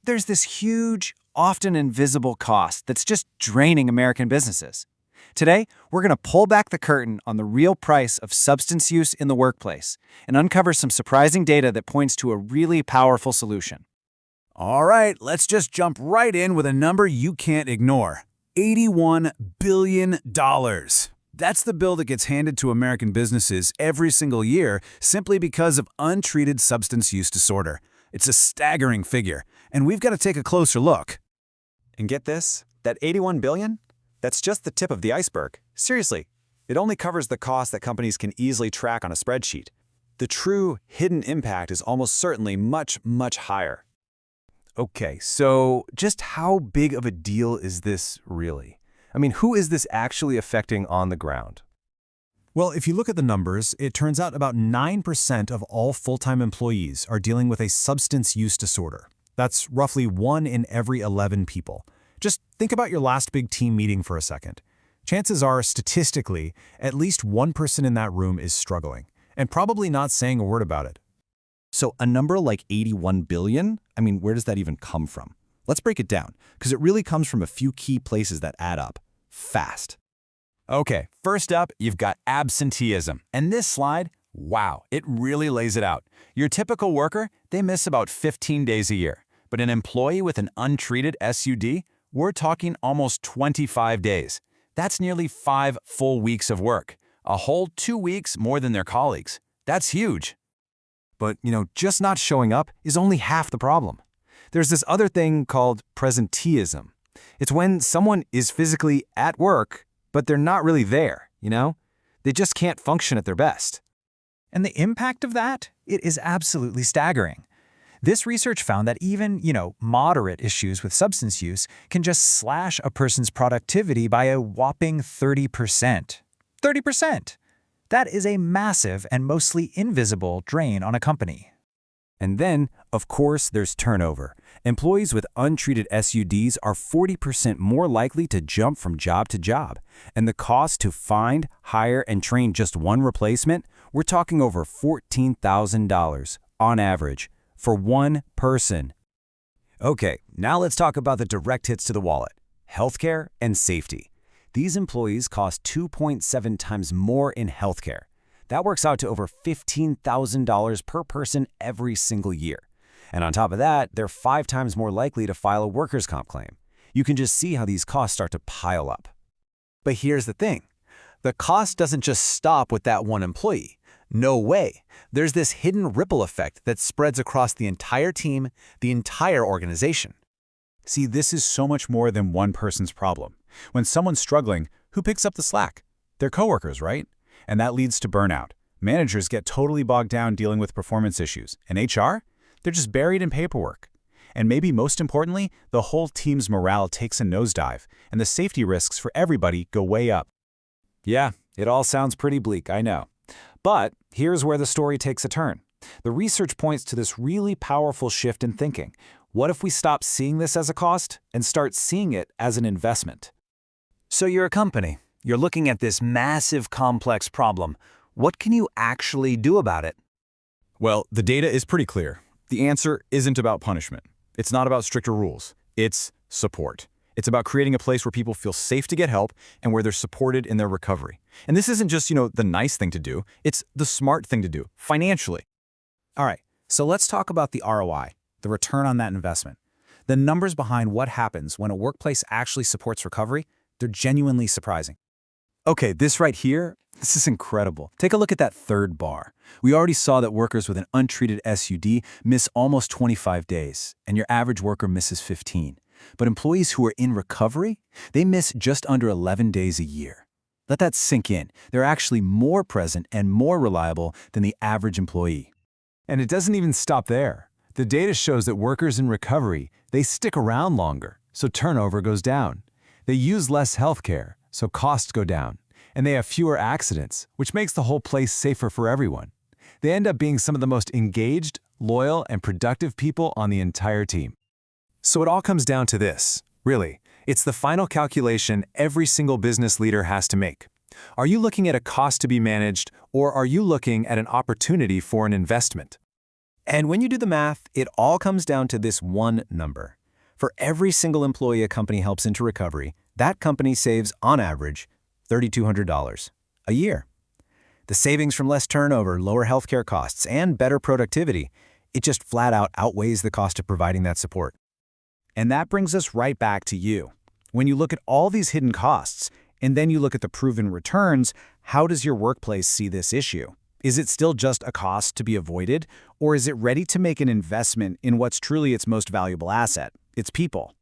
There's this huge, often invisible cost that's just draining American businesses. Today, we're going to pull back the curtain on the real price of substance use in the workplace and uncover some surprising data that points to a really powerful solution. All right, let's just jump right in with a number you can't ignore. $81 billion. That's the bill that gets handed to American businesses every single year simply because of untreated substance use disorder. It's a staggering figure, and we've got to take a closer look. And get this, that $81 billion? That's just the tip of the iceberg. Seriously, it only covers the cost that companies can easily track on a spreadsheet. The true hidden impact is almost certainly much, much higher. Okay, so just how big of a deal is this really? Who is this actually affecting on the ground? Well, if you look at the numbers, it turns out about 9% of all full-time employees are dealing with a substance use disorder. That's roughly 1 in every 11 people. Just think about your last big team meeting for a second. Chances are, statistically, at least one person in that room is struggling, and probably not saying a word about it. So a number like 81 billion, where does that even come from? Let's break it down, because it really comes from a few key places that add up. Fast. Okay, first up, you've got absenteeism. And this slide, wow, it really lays it out. Your typical worker, they miss about 15 days a year. But an employee with an untreated SUD, we're talking almost 25 days. That's nearly 5 full weeks of work. A whole 2 weeks more than their colleagues. That's huge. But, just not showing up is only half the problem. There's this other thing called presenteeism. It's when someone is physically at work, but they're not really there, They just can't function at their best. And the impact of that, it is absolutely staggering. This research found that even, moderate issues with substance use can just slash a person's productivity by a whopping 30%. 30%! That is a massive and mostly invisible drain on a company. And then, of course, there's turnover. Employees with untreated SUDs are 40% more likely to jump from job to job. And the cost to find, hire, and train just one replacement, we're talking over $14,000 on average for one person. Okay, now let's talk about the direct hits to the wallet: healthcare and safety. These employees cost 2.7 times more in healthcare. That works out to over $15,000 per person every single year. And on top of that, they're 5 times more likely to file a workers' comp claim. You can just see how these costs start to pile up. But here's the thing. The cost doesn't just stop with that one employee. No way. There's this hidden ripple effect that spreads across the entire team, the entire organization. See, this is so much more than one person's problem. When someone's struggling, who picks up the slack? Their coworkers, right? And that leads to burnout. Managers get totally bogged down dealing with performance issues. And HR? They're just buried in paperwork. And maybe most importantly, the whole team's morale takes a nosedive, and the safety risks for everybody go way up. Yeah, it all sounds pretty bleak, I know. But here's where the story takes a turn. The research points to this really powerful shift in thinking. What if we stop seeing this as a cost and start seeing it as an investment? So you're a company. You're looking at this massive, complex problem. What can you actually do about it? Well, the data is pretty clear. The answer isn't about punishment. It's not about stricter rules. It's support. It's about creating a place where people feel safe to get help and where they're supported in their recovery. And this isn't just, the nice thing to do. It's the smart thing to do, financially. All right, so let's talk about the ROI, the return on that investment. The numbers behind what happens when a workplace actually supports recovery, they're genuinely surprising. Okay, this right here, this is incredible. Take a look at that third bar. We already saw that workers with an untreated SUD miss almost 25 days, and your average worker misses 15. But employees who are in recovery, they miss just under 11 days a year. Let that sink in. They're actually more present and more reliable than the average employee. And it doesn't even stop there. The data shows that workers in recovery, they stick around longer, so turnover goes down. They use less healthcare, so costs go down. And they have fewer accidents, which makes the whole place safer for everyone. They end up being some of the most engaged, loyal, and productive people on the entire team. So it all comes down to this. Really, it's the final calculation every single business leader has to make. Are you looking at a cost to be managed, or are you looking at an opportunity for an investment? And when you do the math, it all comes down to this one number. For every single employee a company helps into recovery, that company saves, on average, $3,200 a year. The savings from less turnover, lower healthcare costs, and better productivity, it just flat out outweighs the cost of providing that support. And that brings us right back to you. When you look at all these hidden costs, and then you look at the proven returns, how does your workplace see this issue? Is it still just a cost to be avoided, or is it ready to make an investment in what's truly its most valuable asset, its people?